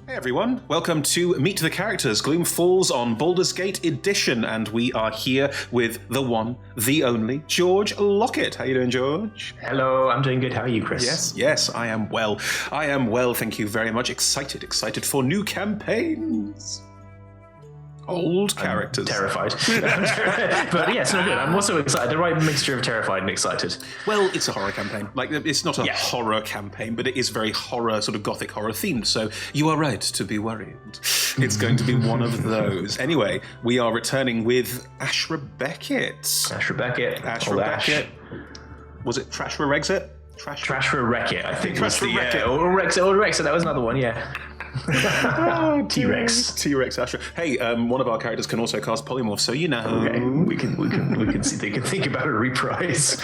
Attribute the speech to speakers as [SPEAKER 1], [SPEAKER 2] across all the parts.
[SPEAKER 1] Hey everyone, welcome to Meet the Characters, Gloom Falls on Baldur's Gate edition, and we are here with the one, the only, George Lockett. How you doing, George?
[SPEAKER 2] Hello, I'm doing good. How are you, Chris?
[SPEAKER 1] Yes, I am well. I am well, thank you very much. Excited for new campaigns. Old characters.
[SPEAKER 2] I'm terrified. But yes, no good. I'm also excited. The right mixture of terrified and excited.
[SPEAKER 1] Well, it's a horror campaign. Like, it's not a horror campaign, but it is very horror, sort of gothic horror themed. So you are right to be worried. It's going to be one of those. Anyway, we are returning with Ashra Beckett.
[SPEAKER 2] Ashra Beckett.
[SPEAKER 1] Was it Trashra Rexit?
[SPEAKER 2] Trashra Wreckit, I think.
[SPEAKER 1] Trashra Wreckit.
[SPEAKER 2] Or Rexit, that was another one, yeah. T-Rex
[SPEAKER 1] Ashra. Hey, one of our characters can also cast polymorph, so you know.
[SPEAKER 2] Okay, we can see. They can think about a reprise.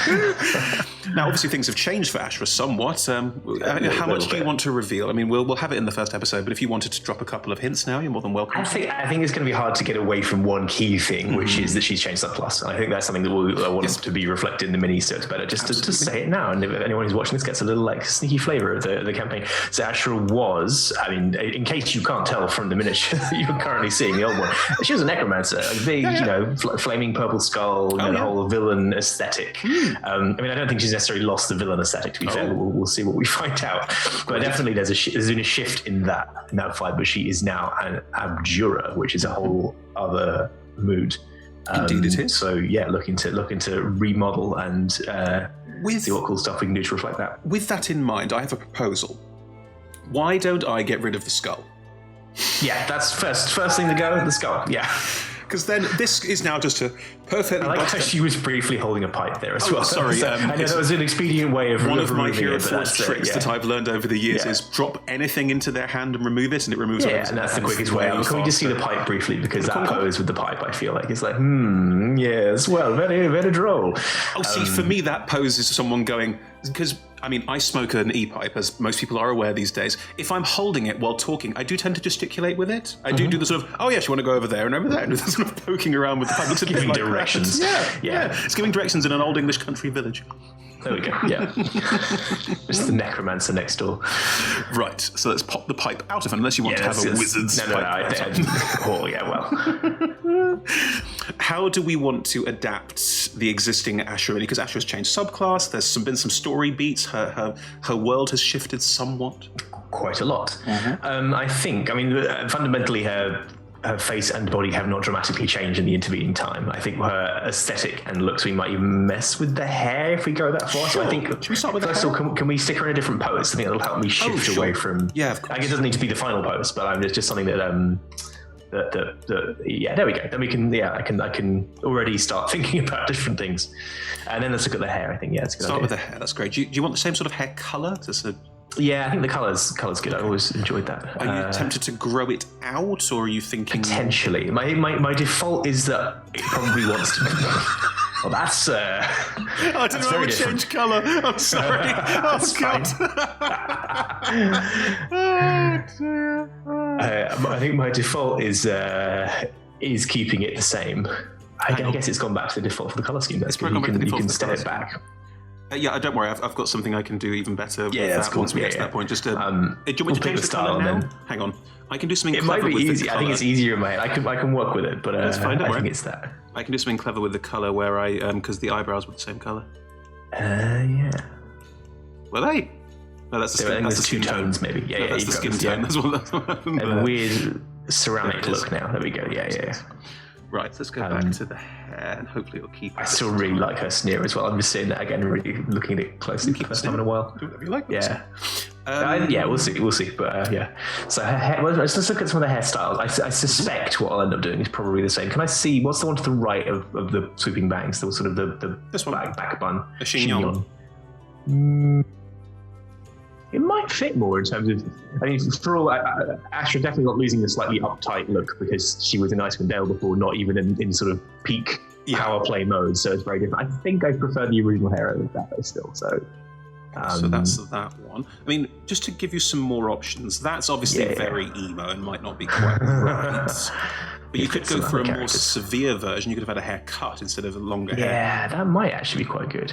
[SPEAKER 1] Now, obviously, things have changed for Ashra somewhat. How much do you want to reveal? I mean, we'll have it in the first episode, but if you wanted to drop a couple of hints now, you're more than welcome.
[SPEAKER 2] I think it's going to be hard to get away from one key thing, which is that she's changed subclass. And I think that's something that I want to be reflected in the mini, so it's better just to say it now. And if anyone who's watching this gets a little sneaky flavour of the campaign. So Ashra was, I mean, in case you can't tell from the miniature that you're currently seeing, the old one, she was a necromancer, a big, flaming purple skull, the whole villain aesthetic. I mean, I don't think she's necessarily lost the villain aesthetic, to be fair. We'll see what we find out. But definitely there's been a shift in that fight, but she is now an abjurer, which is a whole other mood.
[SPEAKER 1] Indeed it is.
[SPEAKER 2] So yeah, looking to remodel and see what cool stuff we can do to reflect that.
[SPEAKER 1] With that in mind, I have a proposal. Why don't I get rid of the skull?
[SPEAKER 2] Yeah, that's first thing to go, the skull. Yeah.
[SPEAKER 1] Because then this is now just a perfect...
[SPEAKER 2] I like how she was briefly holding a pipe there as well.
[SPEAKER 1] Sorry.
[SPEAKER 2] I know that was an expedient way of
[SPEAKER 1] one of my Hero Force tricks that I've learned over the years is drop anything into their hand and remove it, and it removes it.
[SPEAKER 2] Yeah, and that's the quickest way. Can we just see the pipe briefly? Because that pose with the pipe, I feel like, it's like, yes, well, very, very droll.
[SPEAKER 1] See, for me, that pose is someone going... Because, I mean, I smoke an e-pipe, as most people are aware these days. If I'm holding it while talking, I do tend to gesticulate with it. I do the sort of, oh yes, you want to go over there and over there, and sort of poking around with the pipe. It's
[SPEAKER 2] giving directions.
[SPEAKER 1] Yeah. It's giving directions in an old English country village.
[SPEAKER 2] There we go. Yeah. Just the necromancer next door.
[SPEAKER 1] Right. So let's pop the pipe out of it, unless you want to have a wizard's pipe.
[SPEAKER 2] Oh, yeah, well.
[SPEAKER 1] How do we want to adapt the existing Ashra? Because Ashra's changed subclass. There's been some story beats. Her world has shifted somewhat.
[SPEAKER 2] Quite a lot. I think. I mean, fundamentally, her face and body have not dramatically changed in the intervening time. I think her aesthetic and looks, we might even mess with the hair if we go that far. So I think,
[SPEAKER 1] should we start with
[SPEAKER 2] first of all, can we stick her in a different pose? I think that'll help me shift away from...
[SPEAKER 1] Yeah, of course.
[SPEAKER 2] Like, it doesn't need to be the final pose, but it's just something that... yeah, there we go. Then we can, I can already start thinking about different things. And then let's look at the hair, I think. Yeah, it's a good
[SPEAKER 1] idea.
[SPEAKER 2] Start
[SPEAKER 1] with the hair, that's great. Do you want the same sort of hair colour?
[SPEAKER 2] Yeah, I think the colour's good. I always enjoyed that.
[SPEAKER 1] Are you tempted to grow it out, or are you thinking...
[SPEAKER 2] Potentially. My default is that it probably wants to be... Well, that's...
[SPEAKER 1] I didn't know I would change colour. I'm sorry. Oh, God.
[SPEAKER 2] I think my default is keeping it the same. I guess it's gone back to the default for the colour scheme. That's good. You can step it back.
[SPEAKER 1] Yeah, don't worry. I've got something I can do even better.
[SPEAKER 2] Yeah, that's cool.
[SPEAKER 1] Once we get to that point, just do you want me to change the
[SPEAKER 2] style
[SPEAKER 1] colour now?
[SPEAKER 2] then.
[SPEAKER 1] Hang on, I can do something.
[SPEAKER 2] It
[SPEAKER 1] clever
[SPEAKER 2] might be
[SPEAKER 1] with
[SPEAKER 2] easy.
[SPEAKER 1] The
[SPEAKER 2] I think it's easier in my head. I can work with it, but
[SPEAKER 1] that's fine. Don't worry.
[SPEAKER 2] I think it's that.
[SPEAKER 1] I can do something clever with the colour where because the eyebrows were the same colour.
[SPEAKER 2] Yeah.
[SPEAKER 1] Were they? No, that's the skin. That's the
[SPEAKER 2] two tones, maybe. Yeah,
[SPEAKER 1] that's the skin tone. That's what.
[SPEAKER 2] A weird ceramic look now. There we go. Yeah.
[SPEAKER 1] Right, let's go back to the hair, and hopefully it'll keep...
[SPEAKER 2] I still really like her sneer as well. I'm just seeing that again, really looking at it closely for the first time in a while.
[SPEAKER 1] Do whatever you like.
[SPEAKER 2] Yeah. We'll see. But yeah. So her hair, let's look at some of the hairstyles. I suspect what I'll end up doing is probably the same. Can I see, what's the one to the right of the swooping bangs? The sort of the
[SPEAKER 1] this one?
[SPEAKER 2] back bun.
[SPEAKER 1] A chignon.
[SPEAKER 2] It might fit more in terms of... I mean, for all... Ashra definitely not losing the slightly uptight look because she was in Icewind Dale before, not even in sort of peak power play mode, so it's very different. I think I prefer the original hair over that, though, still, so...
[SPEAKER 1] So that's that one. I mean, just to give you some more options, that's obviously very emo and might not be quite right. But you could go for a more severe version. You could have had a haircut instead of a longer hair.
[SPEAKER 2] Yeah, that might actually be quite good.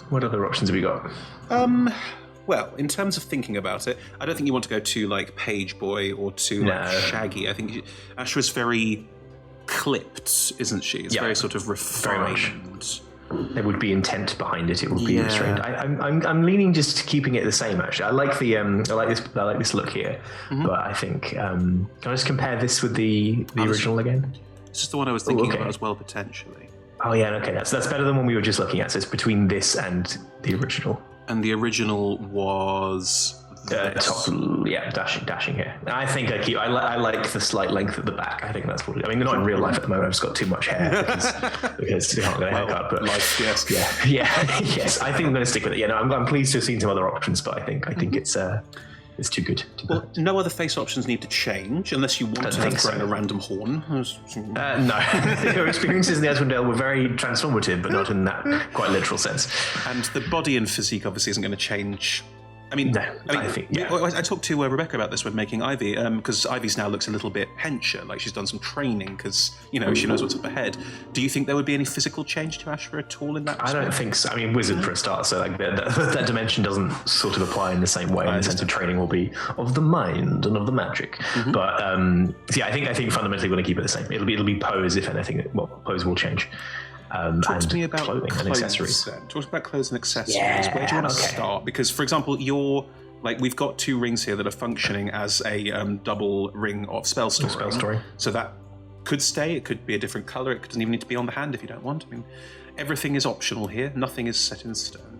[SPEAKER 2] What other options have we got?
[SPEAKER 1] Well, in terms of thinking about it, I don't think you want to go too like Page Boy or too like Shaggy. I think Ashra's very clipped, isn't she? It's very sort of refined.
[SPEAKER 2] There would be intent behind it. It would be restrained. I'm leaning just to keeping it the same. Actually, I like the I like this look here, but I think can I just compare this with the original again?
[SPEAKER 1] This is the one I was thinking about as well, potentially.
[SPEAKER 2] Oh yeah, okay, that's better than one we were just looking at. So it's between this and the original.
[SPEAKER 1] And the original was
[SPEAKER 2] dashing here. I think I like the slight length at the back. I think that's what. I mean, they're not in real life at the moment. I've just got too much hair because they can't get a haircut. But
[SPEAKER 1] life, yes,
[SPEAKER 2] yes. I think I'm going to stick with it. Yeah, no, I'm pleased to have seen some other options, but I think it's too good.
[SPEAKER 1] Well, no other face options need to change unless you want to have thrown a random horn.
[SPEAKER 2] No, your experiences in the Asmodale were very transformative, but not in that quite literal sense.
[SPEAKER 1] And the body and physique obviously isn't going to change. I talked to Rebecca about this when making Ivy, because Ivy's now looks a little bit hencher, like she's done some training because, she knows what's up ahead. Do you think there would be any physical change to Ashra at all in that respect?
[SPEAKER 2] I don't think so. I mean, wizard for a start, so like that dimension doesn't sort of apply in the same way. In the sense of training will be of the mind and of the magic. Mm-hmm. But I think fundamentally we're going to keep it the same. It'll be pose, if anything. Well, pose will change.
[SPEAKER 1] Talk to me about
[SPEAKER 2] clothing and accessories.
[SPEAKER 1] Talk about clothes and accessories. Where do you want to start? Because, for example, we've got 2 rings here that are functioning as a double ring of spell storing. So that could stay. It could be a different color. It doesn't even need to be on the hand if you don't want. I mean, everything is optional here. Nothing is set in stone.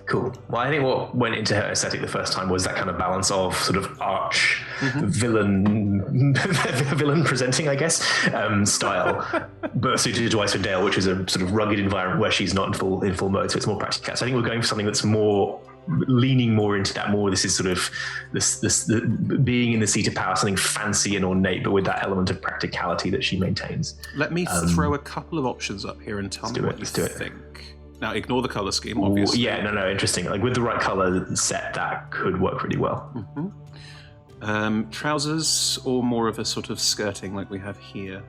[SPEAKER 2] Cool. Well, I think what went into her aesthetic the first time was that kind of balance of sort of arch villain presenting, I guess, style, but suited to Icewind Dale, which is a sort of rugged environment where she's not in full mode, so it's more practical. So I think we're going for something that's more leaning more into that. More, this is sort of this being in the seat of power, something fancy and ornate, but with that element of practicality that she maintains.
[SPEAKER 1] Let me throw a couple of options up here and tell me what you think. Now, ignore the color scheme, obviously.
[SPEAKER 2] Interesting. Like with the right color set, that could work really well.
[SPEAKER 1] Mm-hmm. Trousers or more of a sort of skirting like we have here?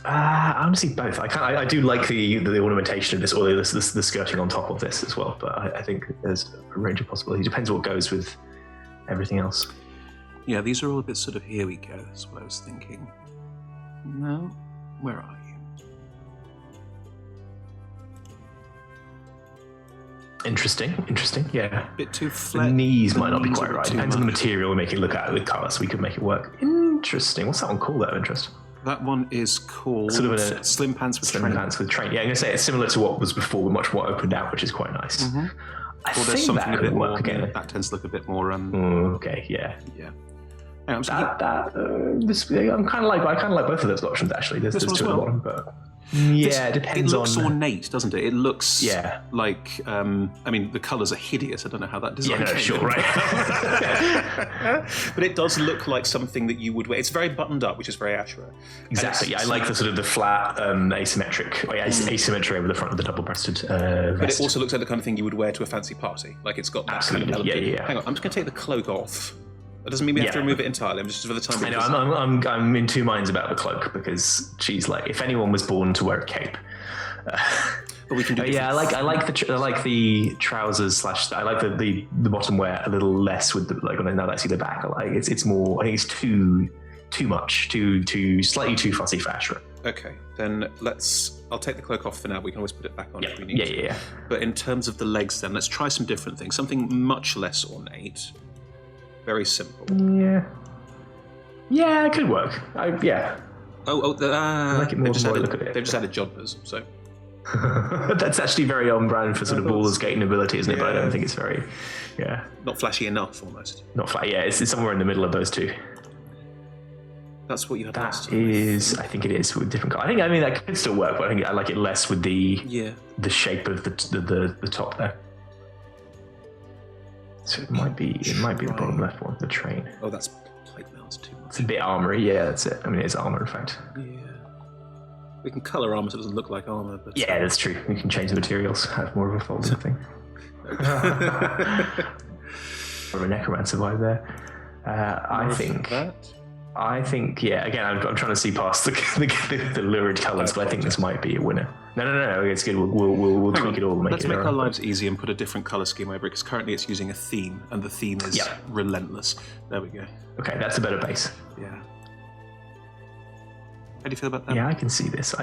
[SPEAKER 2] Honestly, both. I do like the ornamentation of this, or the skirting on top of this as well. But I think there's a range of possibilities. Depends what goes with everything else.
[SPEAKER 1] Yeah, these are all a bit sort of here we go. That's what I was thinking. No, where are you?
[SPEAKER 2] Interesting. Yeah,
[SPEAKER 1] a bit too flat.
[SPEAKER 2] The knees might not be quite right. Depends on the material we make it look at with colour, so we could make it work. Interesting. What's that one called? Out of interest.
[SPEAKER 1] That one is called
[SPEAKER 2] sort of a
[SPEAKER 1] slim pants with train.
[SPEAKER 2] Slim pants with train. Yeah, I'm going to say it's similar to what was before, but much more opened out, which is quite nice.
[SPEAKER 1] Mm-hmm.
[SPEAKER 2] I think that could work again.
[SPEAKER 1] That tends to look a bit more.
[SPEAKER 2] Okay. Yeah.
[SPEAKER 1] I
[SPEAKER 2] kind of like both of those options actually. There's 2 at the bottom, but. Yeah, it depends on...
[SPEAKER 1] It looks ornate, doesn't it? It looks like... the colours are hideous. I don't know how that design came
[SPEAKER 2] sure, right.
[SPEAKER 1] But it does look like something that you would wear. It's very buttoned up, which is very Ashra.
[SPEAKER 2] Exactly. I like the sort of the flat, asymmetry over the front of the double-breasted vest.
[SPEAKER 1] But it also looks like the kind of thing you would wear to a fancy party. Like it's got that kind of element.
[SPEAKER 2] Yeah.
[SPEAKER 1] Hang on, I'm just going to take the cloak off. That doesn't mean we have to remove it entirely. I'm just for the time.
[SPEAKER 2] I know. I'm in 2 minds about the cloak because she's like, if anyone was born to wear a cape.
[SPEAKER 1] But we can do.
[SPEAKER 2] I like the trousers / I like the bottom wear a little less with the now that I see the back. I like it's more. I think it's too much, too slightly too fussy for Ashra.
[SPEAKER 1] Okay, then I'll take the cloak off for now. We can always put it back on if we need to.
[SPEAKER 2] Yeah.
[SPEAKER 1] But in terms of the legs, then let's try some different things. Something much less ornate. Very simple.
[SPEAKER 2] Yeah, it could work.
[SPEAKER 1] I like it more than look at it. They've just added jodhpurs, so.
[SPEAKER 2] That's actually very on brand for sort of Baldur's Gate nobility, isn't it? But I don't think it's very,
[SPEAKER 1] not flashy enough, almost.
[SPEAKER 2] Not flat. Yeah, it's somewhere in the middle of those 2.
[SPEAKER 1] That's what you had last
[SPEAKER 2] time. I think it is with different colours. I mean that could still work, but I think I like it less with the shape of the top there. So it might be the bottom left one, the train.
[SPEAKER 1] Oh, that's plate mail's too much.
[SPEAKER 2] It's a bit armoury, yeah, that's it. I mean, it's armour, in fact.
[SPEAKER 1] Yeah. We can colour armour so it doesn't look like armour. But
[SPEAKER 2] yeah, that's true. We can change the materials, have more of a folding thing. Or a necromancer vibe there. I I think, again, I'm trying to see past the lurid colours, but I think this might be a winner. No, it's good. We'll tweak it all.
[SPEAKER 1] Let's make our lives easy and put a different colour scheme over it, because currently it's using a theme, and the theme is relentless. There we go.
[SPEAKER 2] Okay, that's a better base.
[SPEAKER 1] Yeah. How do you feel about that?
[SPEAKER 2] Yeah, I can see this.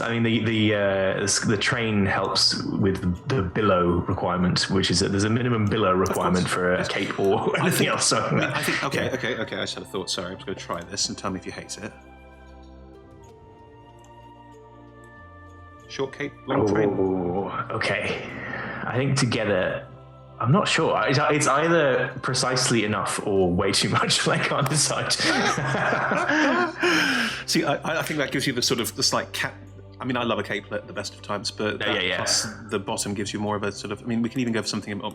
[SPEAKER 2] I mean, the train helps with the billow requirement, which is that there's a minimum billow requirement for a cape or anything else. So
[SPEAKER 1] I think. Okay. I just had a thought. Sorry, I'm just going to try this and tell me if you hate it. Short cape, long train.
[SPEAKER 2] Okay. I think together, I'm not sure. It's either precisely enough or way too much. I can't decide.
[SPEAKER 1] See, I think that gives you the slight cat. I mean, I love a capelet at the best of times, but plus the bottom gives you more of a sort of. I mean, we can even go for something. I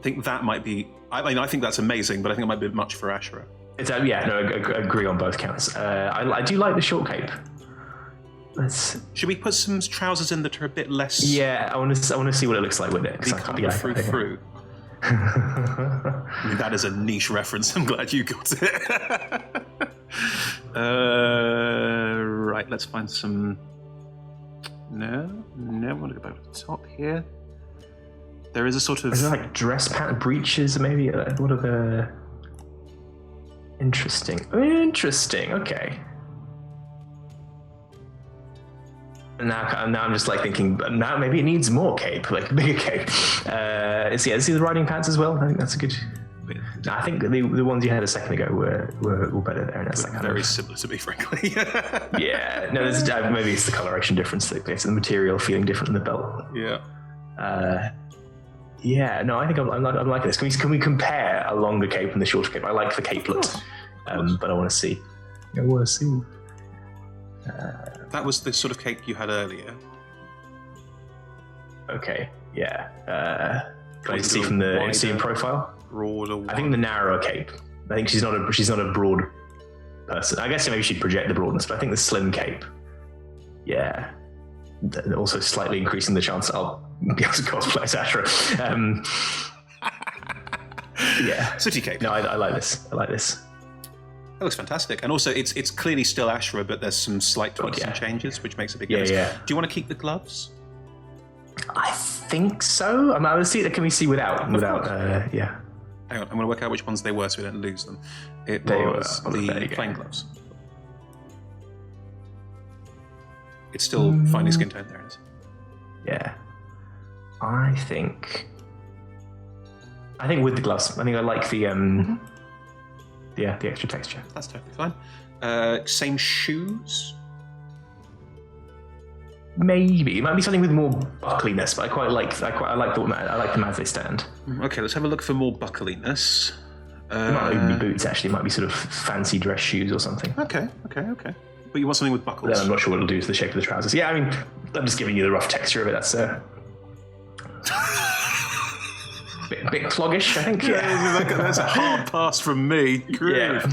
[SPEAKER 1] think that might be. I mean, I think that's amazing, but I think it might be much for Ashra.
[SPEAKER 2] I agree on both counts. I do like the short cape.
[SPEAKER 1] Should we put some trousers in that are a bit less?
[SPEAKER 2] Yeah, I want to see what it looks like with it.
[SPEAKER 1] Frou. I mean, that is a niche reference. I'm glad you got it. Right, let's find some. No, I want to go back to the top here. There is a sort of.
[SPEAKER 2] Is there like dress pattern breeches, maybe? What are the? Interesting. Okay. Now I'm just like thinking. Now maybe it needs more cape, like a bigger cape. See the riding pants as well. I think that's a good. I think the ones you had a second ago were better there. And that's like
[SPEAKER 1] very similar to me, frankly.
[SPEAKER 2] Yeah. No, maybe it's the coloration difference. It's the material feeling different in the belt.
[SPEAKER 1] Yeah.
[SPEAKER 2] Yeah. No, I think I'm liking this. Can we compare a longer cape and the shorter cape? I like the capelet, but I want to see.
[SPEAKER 1] That was the sort of cape you had earlier.
[SPEAKER 2] Okay, yeah. Can I see from the Instagram profile?
[SPEAKER 1] Broader.
[SPEAKER 2] I think the narrower cape. I think she's not a broad person. I guess maybe she'd project the broadness, but I think the slim cape. Yeah. Also slightly increasing the chance I'll be able to cosplay as Ashra. Yeah.
[SPEAKER 1] City cape.
[SPEAKER 2] No, I like this.
[SPEAKER 1] That looks fantastic, and also it's clearly still Ashra, but there's some slight tweaks and changes, which makes a big difference.
[SPEAKER 2] Yeah.
[SPEAKER 1] Do you want to keep the gloves?
[SPEAKER 2] I think so. I will see. Can we see without? Yeah.
[SPEAKER 1] Hang on, I'm going to work out which ones they were, so we don't lose them. It was the plain gloves. It's still finely skin tone. There it is.
[SPEAKER 2] Yeah. I think with the gloves. I think I like the Yeah, the extra texture.
[SPEAKER 1] That's totally fine. Same shoes?
[SPEAKER 2] Maybe. It might be something with more buckliness, but I like them as they stand.
[SPEAKER 1] Okay, let's have a look for more buckliness.
[SPEAKER 2] It might not even be boots, actually. It might be sort of fancy dress shoes or something.
[SPEAKER 1] Okay. But you want something with buckles?
[SPEAKER 2] Then I'm not sure what it'll do to the shape of the trousers. Yeah, I mean, I'm just giving you the rough texture of it. That's bit cloggish, I think.
[SPEAKER 1] Yeah, that's a hard pass from me.
[SPEAKER 2] Yeah.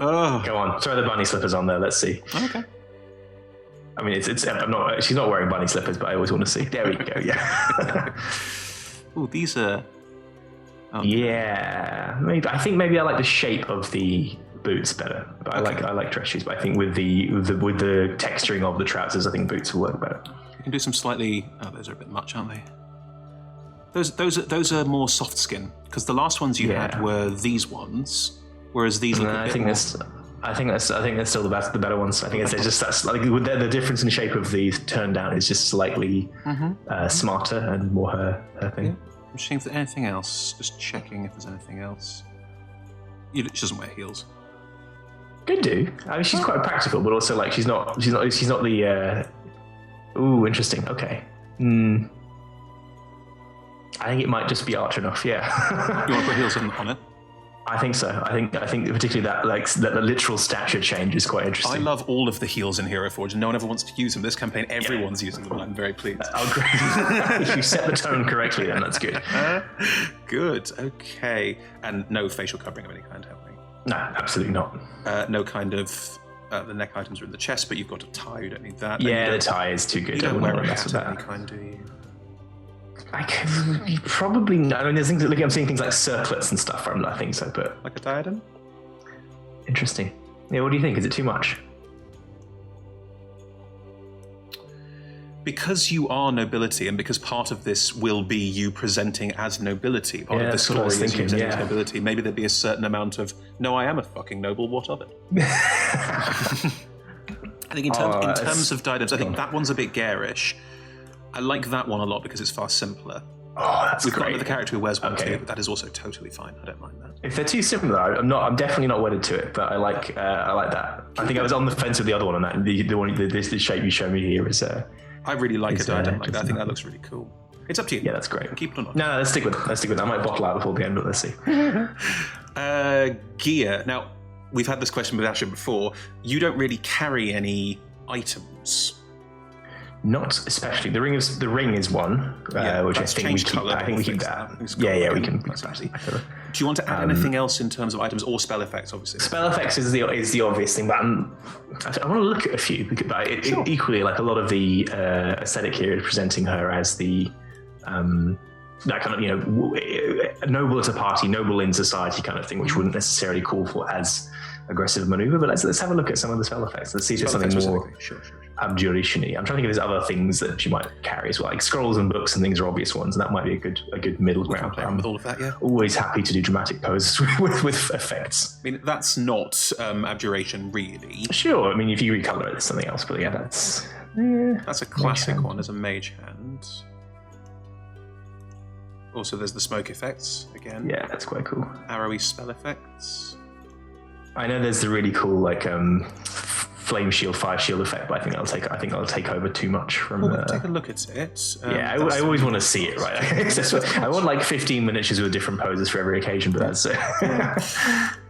[SPEAKER 1] Oh.
[SPEAKER 2] Go on, throw the bunny slippers on there. Let's see.
[SPEAKER 1] Okay.
[SPEAKER 2] I mean, she's not wearing bunny slippers, but I always want to see. There we go. Yeah.
[SPEAKER 1] Oh, these are.
[SPEAKER 2] Oh. Yeah, maybe. I think maybe I like the shape of the boots better. But I like dress shoes. But I think with the texturing of the trousers, I think boots will work better.
[SPEAKER 1] You can do some slightly. Oh, those are a bit much, aren't they? Those are more soft skin, because the last ones you had were these ones, whereas these look a bit more.
[SPEAKER 2] I think that's still the better ones. I think it's just that's like the difference in shape of the turn down is just slightly smarter and more her thing.
[SPEAKER 1] Yeah. I'm checking if there's anything else. Just checking if there's anything else. She doesn't wear heels.
[SPEAKER 2] Could do. I mean, she's quite practical, but also like she's not the. Ooh, interesting. Okay. I think it might just be arch enough. Yeah.
[SPEAKER 1] You want to put heels on it?
[SPEAKER 2] I think so. I think particularly that the literal stature change is quite interesting.
[SPEAKER 1] I love all of the heels in Hero Forge, and no one ever wants to use them. This campaign, everyone's using them, and I'm very pleased.
[SPEAKER 2] Oh, great. If you set the tone correctly, then that's good.
[SPEAKER 1] Good. Okay. And no facial covering of any kind, have we?
[SPEAKER 2] No, absolutely not.
[SPEAKER 1] No kind of. The neck items are in the chest, but you've got a tie. You don't need that.
[SPEAKER 2] Yeah, the tie is too good.
[SPEAKER 1] You don't wear a hat of any kind, do you?
[SPEAKER 2] You probably not. I mean, there's things. I'm seeing things like circlets and stuff. I think so, but
[SPEAKER 1] like a diadem.
[SPEAKER 2] Interesting. Yeah, what do you think? Is it too much?
[SPEAKER 1] Because you are nobility, and because part of this will be you presenting as nobility, part of the story is you presenting as nobility, maybe there'd be a certain amount of, no, I am a fucking noble, what of it? I think in terms of diadems, I think that one's a bit garish. I like that one a lot because it's far simpler.
[SPEAKER 2] Oh, that's
[SPEAKER 1] We've
[SPEAKER 2] great.
[SPEAKER 1] got another character who wears one too, but that is also totally fine. I don't mind that.
[SPEAKER 2] If they're too similar, I'm definitely not wedded to it, but I like that. I think I was on the fence with the other one on that. The shape you show me here is.
[SPEAKER 1] I really like a diadem like that. I think that looks really cool. It's up to you.
[SPEAKER 2] Yeah, that's great.
[SPEAKER 1] Keep it or not.
[SPEAKER 2] No, let's stick with it. I might bottle out before the end, but let's see.
[SPEAKER 1] Gear. Now, we've had this question with Ashra before. You don't really carry items.
[SPEAKER 2] Not especially. The ring is one, which I think we keep. I think we keep that. Yeah, we can.
[SPEAKER 1] Do you want to add anything else in terms of items or spell effects? Obviously,
[SPEAKER 2] spell effects is the obvious thing, but I want to look at a few. But equally, like a lot of the aesthetic here is presenting her as the that kind of noble at a party, noble in society kind of thing, which wouldn't necessarily call for as aggressive maneuver. But let's have a look at some of the spell effects. Let's see if there's something more abjuration-y. I'm trying to think if there's other things that she might carry as well. Like scrolls and books and things are obvious ones, and that might be a good middle ground.
[SPEAKER 1] With all of that, yeah.
[SPEAKER 2] Always happy to do dramatic poses with effects.
[SPEAKER 1] I mean, that's not abjuration, really.
[SPEAKER 2] Sure. I mean, if you recolor it, it's something else. But yeah, that's
[SPEAKER 1] a classic one as a mage hand. Also, there's the smoke effects again.
[SPEAKER 2] Yeah, that's quite cool.
[SPEAKER 1] Arrowy spell effects.
[SPEAKER 2] I know there's the really cool flame shield, fire shield effect, but I think I'll take over too much from.
[SPEAKER 1] Well, take a look at it.
[SPEAKER 2] I always want to see it, right? I want like 15 miniatures with different poses for every occasion, but that's it.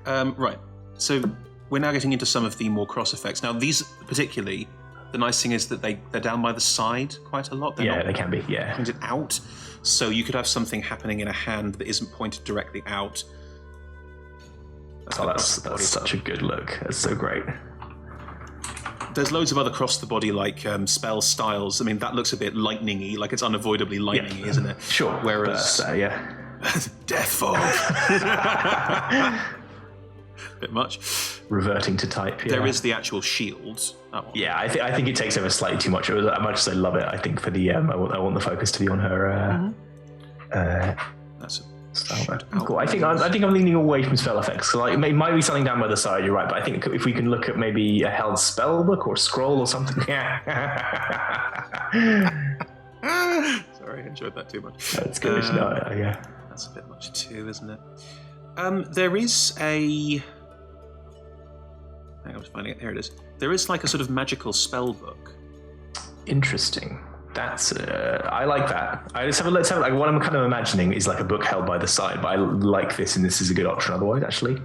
[SPEAKER 1] Right. So we're now getting into some of the more cross effects. Now, these particularly, the nice thing is that they're down by the side quite a lot.
[SPEAKER 2] They can be. Yeah,
[SPEAKER 1] pointed out. So you could have something happening in a hand that isn't pointed directly out.
[SPEAKER 2] That's such a good look. That's so great.
[SPEAKER 1] There's loads of other cross the body like spell styles. I mean, that looks a bit lightning-y, like it's unavoidably lightning-y, isn't it?
[SPEAKER 2] Sure.
[SPEAKER 1] Whereas, death fog. Bit much.
[SPEAKER 2] Reverting to type. Yeah.
[SPEAKER 1] There is the actual shield.
[SPEAKER 2] Yeah, I think it takes over slightly too much. As much as I love it, I think for the I want the focus to be on her.
[SPEAKER 1] That's
[SPEAKER 2] cool. I think I'm leaning away from spell effects. So it might be something down by the side. You're right, but I think if we can look at maybe a held spell book or scroll or something.
[SPEAKER 1] Sorry, I enjoyed that too much.
[SPEAKER 2] That's good. Yeah,
[SPEAKER 1] that's a bit much too, isn't it? There is a. I was finding it. Here it is. There is like a sort of magical spell book.
[SPEAKER 2] Interesting. That's I like that. Let's have like what I'm kind of imagining is like a book held by the side, but I like this, and this is a good option otherwise, actually.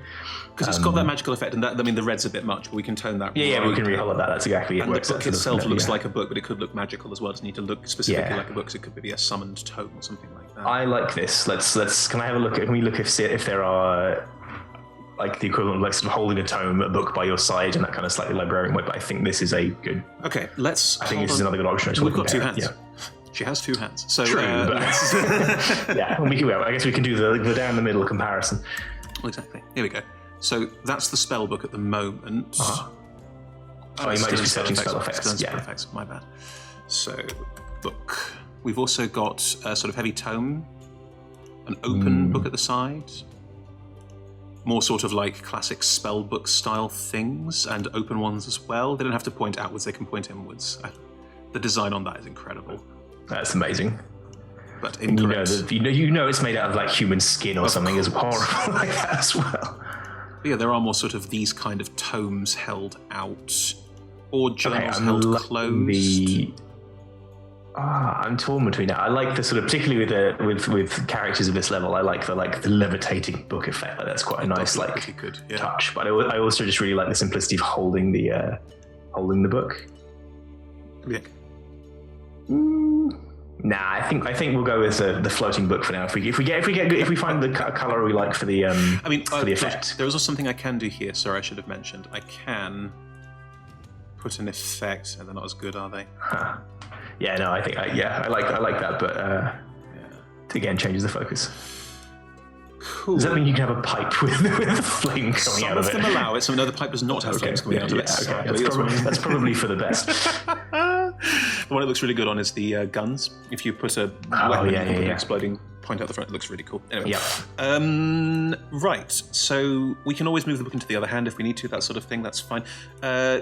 [SPEAKER 1] Because it's got that magical effect, and that, I mean, the red's a bit much, but we can tone that.
[SPEAKER 2] Yeah, we can recolor that. That's exactly it.
[SPEAKER 1] And the book itself looks like a book, but it could look magical as well. It doesn't need to look specifically like a book, so it could be a summoned tome or something like that.
[SPEAKER 2] I like this. Let's. Can I have a look? Can we look if there are like the equivalent of like sort of holding a book by your side and that kind of slightly librarian way? But I think this is a good.
[SPEAKER 1] Okay, let's.
[SPEAKER 2] I think this is another good option.
[SPEAKER 1] We've got two hands. Yeah. She has two hands. So,
[SPEAKER 2] true, but yeah, I guess we can do the down the middle comparison.
[SPEAKER 1] Well, exactly. Here we go. So that's the spell book at the moment.
[SPEAKER 2] Oh, you might just be searching spell effects.
[SPEAKER 1] Spell effects. My bad. So, book. We've also got a sort of heavy tome, an open book at the side, more sort of like classic spell book style things, and open ones as well. They don't have to point outwards; they can point inwards. The design on that is incredible.
[SPEAKER 2] That's amazing.
[SPEAKER 1] But incorrect.
[SPEAKER 2] You know it's made out of like human skin or something as horrible like that as well.
[SPEAKER 1] But yeah, there are more sort of these kind of tomes held out, or journals held closed.
[SPEAKER 2] I'm torn between that. I like the sort of, particularly with characters of this level, I like the levitating book effect. Like, that's quite a nice touch. But I also just really like the simplicity of holding the book.
[SPEAKER 1] Yeah.
[SPEAKER 2] Nah, I think we'll go with the floating book for now. If we find the color we like for the for the effect.
[SPEAKER 1] There is also something I can do here. Sorry, I should have mentioned. I can put an effect, and they're not as good, are they?
[SPEAKER 2] Huh. Yeah, no, I think I like that, but again, changes the focus.
[SPEAKER 1] Cool.
[SPEAKER 2] Does that mean you can have a pipe with flame coming out of it?
[SPEAKER 1] Some of them allow it, some another pipe does not have flames coming out of it.
[SPEAKER 2] That's probably for the best.
[SPEAKER 1] The one that looks really good on is the guns. If you put a weapon with an exploding point out the front, it looks really cool. Anyway, right, so we can always move the book into the other hand if we need to, that sort of thing, that's fine.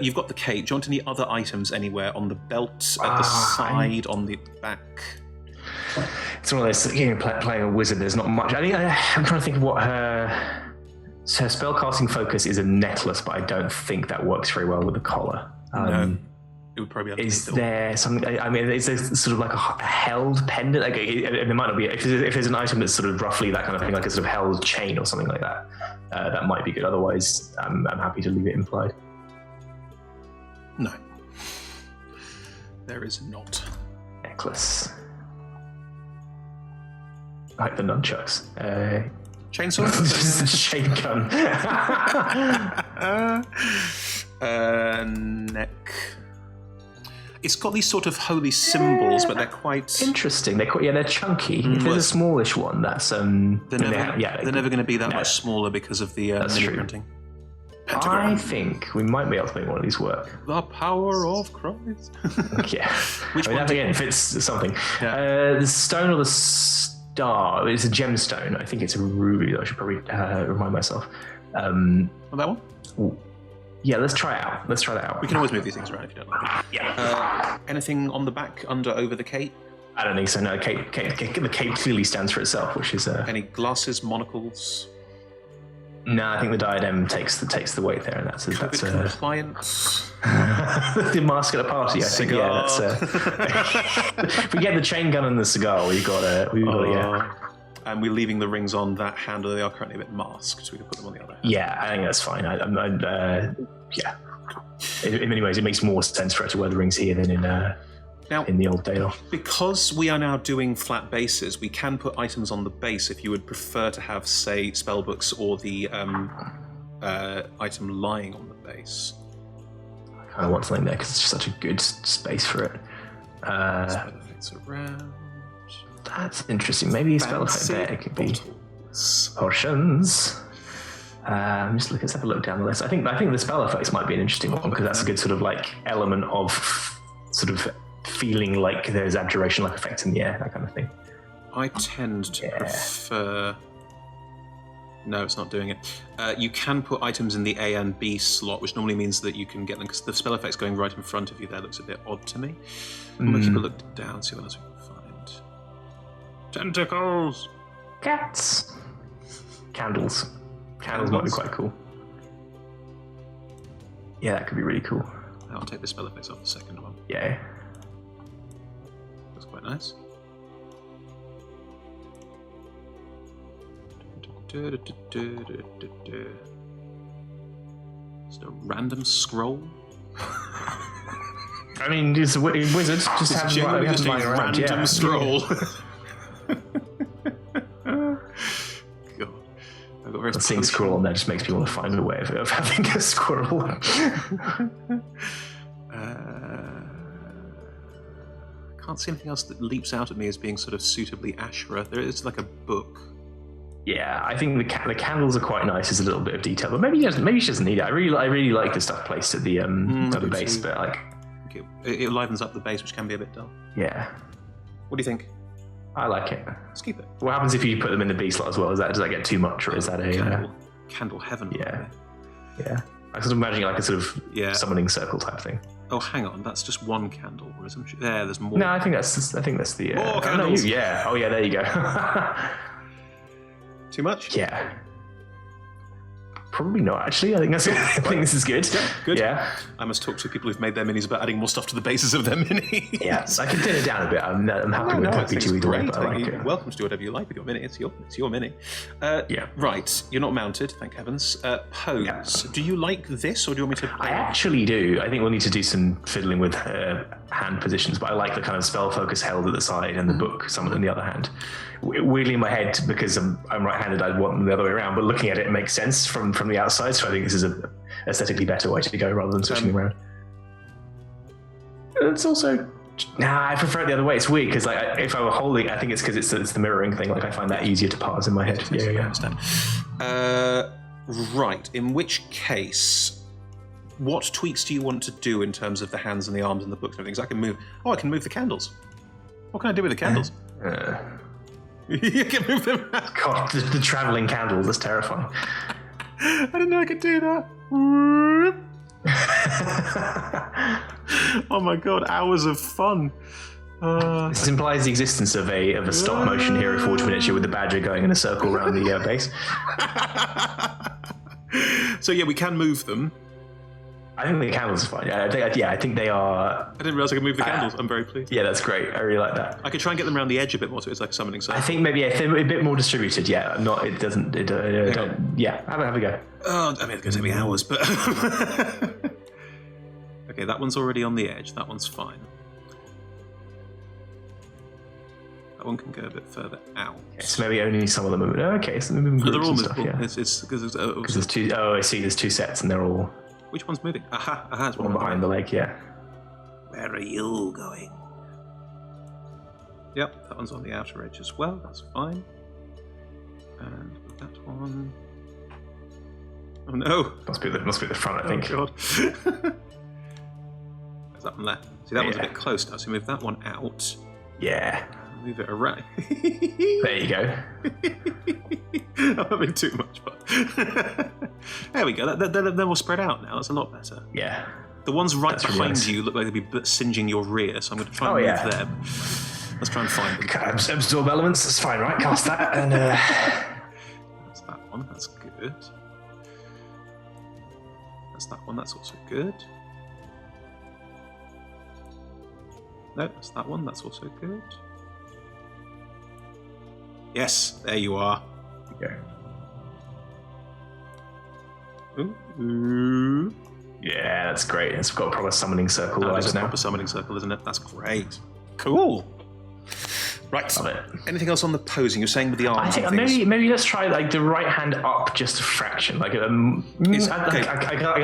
[SPEAKER 1] You've got the cape. Do you want any other items anywhere? On the belt, at the side, on the back?
[SPEAKER 2] It's one of those, playing a wizard, there's not much. I'm trying to think of what her spellcasting focus is a necklace, but I don't think that works very well with the collar.
[SPEAKER 1] No. It would probably be
[SPEAKER 2] is there something? I mean, is there sort of like a held pendant? Like, there might not be. If there's an item that's sort of roughly that kind of thing, like a sort of held chain or something like that, that might be good. Otherwise, I'm happy to leave it implied.
[SPEAKER 1] No, there is not.
[SPEAKER 2] Necklace. I like the nunchucks.
[SPEAKER 1] Chainsaw?
[SPEAKER 2] Just a chain gun.
[SPEAKER 1] Neck. It's got these sort of holy symbols, but they're quite
[SPEAKER 2] interesting. They're chunky. If there's a smallish one, that's
[SPEAKER 1] they're never going to be that much smaller because of the mini printing.
[SPEAKER 2] I think we might be able to make one of these work.
[SPEAKER 1] The power of Christ.
[SPEAKER 2] Yeah.
[SPEAKER 1] Which one?
[SPEAKER 2] Again, if it's something.
[SPEAKER 1] Yeah.
[SPEAKER 2] The stone or the star. It's a gemstone. I think it's a ruby. I should probably remind myself.
[SPEAKER 1] That one?
[SPEAKER 2] Ooh. Yeah, let's try it out. Let's try that out.
[SPEAKER 1] We can always move these things around if you don't like it.
[SPEAKER 2] Yeah.
[SPEAKER 1] Anything on the back, under, over the cape?
[SPEAKER 2] I don't think so. No, the cape clearly stands for itself, which is.
[SPEAKER 1] Any glasses, monocles?
[SPEAKER 2] No, I think the diadem takes the weight there, and that's
[SPEAKER 1] compliant.
[SPEAKER 2] The mask at a party. I think. Yeah, that's. If we get the chain gun and the cigar, we've got yeah.
[SPEAKER 1] And we're leaving the rings on that hand, although they are currently a bit masked, so we can put them on the other hand.
[SPEAKER 2] Yeah, I think that's fine. Yeah. In many ways, it makes more sense for her to wear the rings here than in the old Daedal.
[SPEAKER 1] Because we are now doing flat bases, we can put items on the base if you would prefer to have, say, spellbooks or the item lying on the base.
[SPEAKER 2] I kind of want something there because it's just such a good space for it.
[SPEAKER 1] Things around.
[SPEAKER 2] That's interesting. Maybe a spell effect there could be potions. Just let's have a look down the list. I think the spell effects might be an interesting one because that's a good sort of like element of sort of feeling like there's abjuration-like effects in the air, that kind of thing.
[SPEAKER 1] I tend to prefer. No, it's not doing it. You can put items in the A and B slot, which normally means that you can get them because the spell effects going right in front of you there looks a bit odd to me. I'm gonna keep a look down, see what else we can find. Tentacles!
[SPEAKER 2] Cats! Candles. Candles might be quite cool. Yeah, that could be really cool.
[SPEAKER 1] I'll take the spell effects off the second one.
[SPEAKER 2] Yeah.
[SPEAKER 1] That's quite nice. Just a random scroll.
[SPEAKER 2] I mean, it's a wizard. Just have a
[SPEAKER 1] random scroll.
[SPEAKER 2] Seeing squirrel on there just makes me want to find a way of having a squirrel.
[SPEAKER 1] I can't see anything else that leaps out at me as being sort of suitably Ashra. There is like a book.
[SPEAKER 2] Yeah, I think the candles are quite nice. There's a little bit of detail, but maybe she doesn't need it. I really like the stuff placed at the base, but like
[SPEAKER 1] it livens up the base, which can be a bit dull.
[SPEAKER 2] Yeah.
[SPEAKER 1] What do you think?
[SPEAKER 2] I like it.
[SPEAKER 1] Let's keep it.
[SPEAKER 2] What happens if you put them in the B slot as well? Does that get too much, or is that a
[SPEAKER 1] candle heaven?
[SPEAKER 2] Yeah. I sort of imagining like a sort of summoning circle type thing.
[SPEAKER 1] Oh, hang on, that's just one candle, or isn't it? There's more.
[SPEAKER 2] No, I think that's the.
[SPEAKER 1] More candles.
[SPEAKER 2] Yeah. Oh, yeah. There you go.
[SPEAKER 1] Too much?
[SPEAKER 2] Yeah. Probably not, actually. I think this is good.
[SPEAKER 1] Yeah, good.
[SPEAKER 2] Yeah.
[SPEAKER 1] I must talk to people who've made their minis about adding more stuff to the bases of their minis.
[SPEAKER 2] Yeah, I can thin it down a bit. I'm happy to either way.
[SPEAKER 1] You're welcome to do whatever you like with your mini. It's your mini. Right. You're not mounted, thank heavens. Pose. Yeah. Do you like this, or do you want me to?
[SPEAKER 2] I actually do. I think we'll need to do some fiddling with hand positions, but I like the kind of spell focus held at the side and the book, some of them in the other hand. Weirdly in my head, because I'm right-handed, I'd want them the other way around, but looking at it makes sense from the outside, so I think this is a aesthetically better way to go rather than switching them around. It's also Nah, I prefer it the other way. It's weird because like if I were holding, I think it's because it's the mirroring thing. Like I find that easier to parse in my head.
[SPEAKER 1] I understand. Right. In which case, what tweaks do you want to do in terms of the hands and the arms and the books and everything? 'Cause I can move. Oh, I can move the candles. What can I do with the candles? You can move them.
[SPEAKER 2] God, the traveling candles. That's terrifying.
[SPEAKER 1] I didn't know I could do that. Oh my god, hours of fun.
[SPEAKER 2] This implies the existence of a stop motion Hero Forge miniature with the badger going in a circle around the base.
[SPEAKER 1] So yeah, we can move them.
[SPEAKER 2] I think the candles are fine. I think they are.
[SPEAKER 1] I didn't realize I could move the candles. I'm very pleased.
[SPEAKER 2] Yeah, that's great. I really like that.
[SPEAKER 1] I could try and get them around the edge a bit more, so it's like a summoning circle.
[SPEAKER 2] I think maybe if they're a bit more distributed. Yeah, not. It doesn't. Yeah, have a go.
[SPEAKER 1] Oh, I mean, it's going to take me hours, but okay, that one's already on the edge. That one's fine. That one can go a bit further out.
[SPEAKER 2] Okay, so maybe only some of them are. Okay, so they're moving groups
[SPEAKER 1] they're all
[SPEAKER 2] and stuff.
[SPEAKER 1] movable.
[SPEAKER 2] Yeah.
[SPEAKER 1] It's because
[SPEAKER 2] there's two. Oh, I see. There's two sets, and they're all.
[SPEAKER 1] Which one's moving? Aha! It's
[SPEAKER 2] one behind the leg. Yeah.
[SPEAKER 1] Where are you going? Yep, that one's on the outer edge as well. That's fine. And that one. Oh no!
[SPEAKER 2] Must be the front, I think.
[SPEAKER 1] Oh god. There's that one there. See, that one's a bit close now, so move that one out.
[SPEAKER 2] Yeah.
[SPEAKER 1] Move it around.
[SPEAKER 2] There you go.
[SPEAKER 1] I'm having too much fun. There we go. They're all spread out now. That's a lot better.
[SPEAKER 2] Yeah.
[SPEAKER 1] The ones right
[SPEAKER 2] That's
[SPEAKER 1] behind
[SPEAKER 2] really nice.
[SPEAKER 1] you look like they'd be singeing your rear, so I'm going to try and move them. Let's try and find them.
[SPEAKER 2] Absorb elements. That's fine, right? Cast that and.
[SPEAKER 1] That's that one. That's good. That's that one. That's also good. No, that's that one. That's also good. Yes, there you are.
[SPEAKER 2] Okay.
[SPEAKER 1] Ooh.
[SPEAKER 2] Yeah, that's great. It's got a proper summoning circle.
[SPEAKER 1] It's a proper summoning circle, isn't it? That's great. Cool. Right.
[SPEAKER 2] Love it.
[SPEAKER 1] Anything else on the posing? You're saying with the arms?
[SPEAKER 2] I think maybe let's try like the right hand up just a fraction. Like I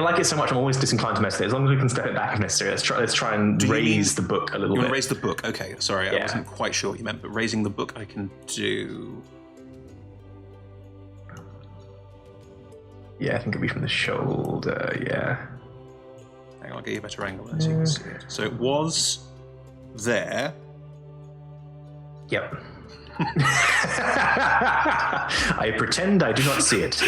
[SPEAKER 2] like it so much. I'm always disinclined to mess with it. As long as we can step it back if necessary. Let's try and raise the book a little bit.
[SPEAKER 1] You want to raise the book? Okay. Sorry, I wasn't quite sure what you meant, but raising the book I can do.
[SPEAKER 2] Yeah, I think it'll be from the shoulder. Yeah.
[SPEAKER 1] Hang on, I'll get you a better angle there so you can see it. So it was there.
[SPEAKER 2] Yep. I pretend I do not see it.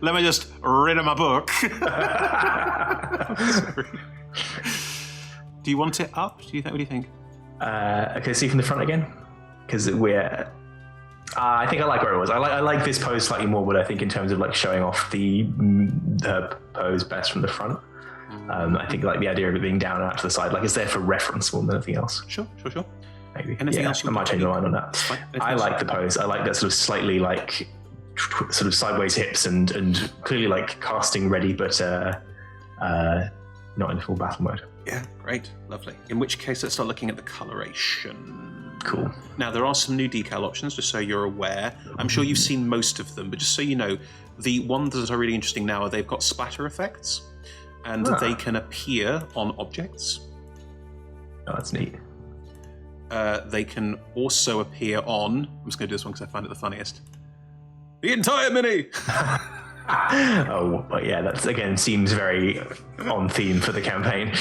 [SPEAKER 1] Let me just read my book. Do you want it up? What do you think?
[SPEAKER 2] Okay, see from the front again? Because we're... I think I like where it was. I like this pose slightly more, but I think in terms of like showing off the pose best from the front. I think like the idea of it being down and out to the side, like it's there for reference more than anything else.
[SPEAKER 1] Sure.
[SPEAKER 2] Maybe.
[SPEAKER 1] Anything else
[SPEAKER 2] I might change my mind on that. I like the pose. I like that sort of slightly like sort of sideways hips and clearly like casting ready, but not in full battle mode.
[SPEAKER 1] Yeah, great, lovely. In which case, let's start looking at the coloration.
[SPEAKER 2] Cool.
[SPEAKER 1] Now, there are some new decal options, just so you're aware. I'm sure you've seen most of them, but just so you know, the ones that are really interesting now are they've got splatter effects, and they can appear on objects.
[SPEAKER 2] Oh, that's neat.
[SPEAKER 1] They can also appear on... I'm just going to do this one because I find it the funniest. The entire mini!
[SPEAKER 2] Oh, but yeah, that again seems very on theme for the campaign.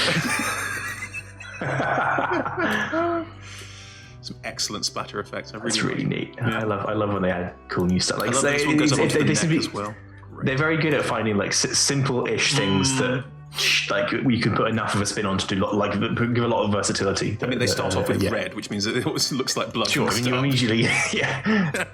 [SPEAKER 1] Some excellent splatter effects.
[SPEAKER 2] That's really neat. Yeah. I love when they add cool new stuff. Like
[SPEAKER 1] I love this one goes up onto the neck as well.
[SPEAKER 2] They're very good at finding like simple-ish things that like you can put enough of a spin on to do like give a lot of versatility.
[SPEAKER 1] I mean, they start off with red, which means it always looks like blood.
[SPEAKER 2] Sure, I mean, you usually, yeah.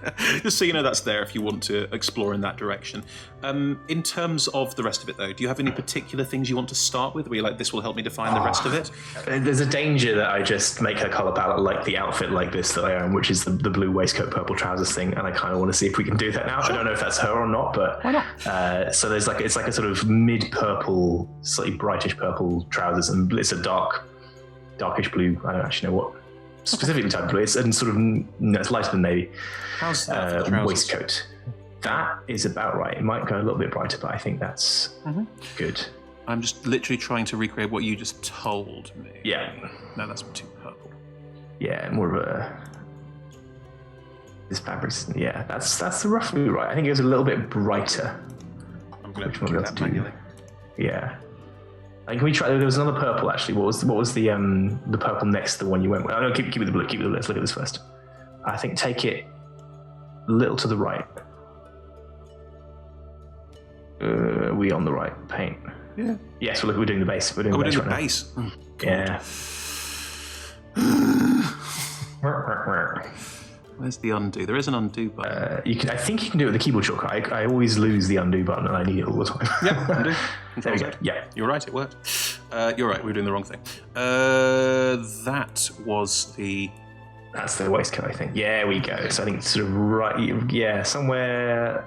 [SPEAKER 1] Just so you know, that's there if you want to explore in that direction. In terms of the rest of it, though, do you have any particular things you want to start with? Where you're like, this will help me define the rest of it?
[SPEAKER 2] There's a danger that I just make her color palette like the outfit like this that I own, which is the blue waistcoat, purple trousers thing, and I kind of want to see if we can do that now. Sure. I don't know if that's her or not, but
[SPEAKER 1] why not?
[SPEAKER 2] So there's like it's like a sort of mid-purple, slightly brightish purple trousers, and it's a darkish blue. I don't actually know what specifically type of blue. It's and sort of it's lighter than navy.
[SPEAKER 1] How's that
[SPEAKER 2] waistcoat? That is about right. It might go a little bit brighter, but I think that's good.
[SPEAKER 1] I'm just literally trying to recreate what you just told me.
[SPEAKER 2] Yeah.
[SPEAKER 1] No, that's too purple.
[SPEAKER 2] Yeah, more of a... This fabric's... Yeah, that's roughly right. I think it was a little bit brighter.
[SPEAKER 1] I'm going to do that manually.
[SPEAKER 2] Yeah. Can we try... There was another purple, actually. What was the purple next to the one you went with? Oh, no, keep with the blue. Keep with the blue. Let's look at this first. I think take it a little to the right. Are we on the right paint?
[SPEAKER 1] Yeah.
[SPEAKER 2] Yes, we're doing the base. We're doing
[SPEAKER 1] the
[SPEAKER 2] right
[SPEAKER 1] base.
[SPEAKER 2] Now.
[SPEAKER 1] Oh,
[SPEAKER 2] yeah.
[SPEAKER 1] Where's the undo? There is an undo button.
[SPEAKER 2] I think you can do it with the keyboard shortcut. I always lose the undo button and I need it all the time.
[SPEAKER 1] Yeah, undo.
[SPEAKER 2] There we go. Yeah.
[SPEAKER 1] You're right, it worked. You're right, we were doing the wrong thing. That was the...
[SPEAKER 2] That's the waistcoat, I think. Yeah, we go. So I think sort of right... Yeah, somewhere...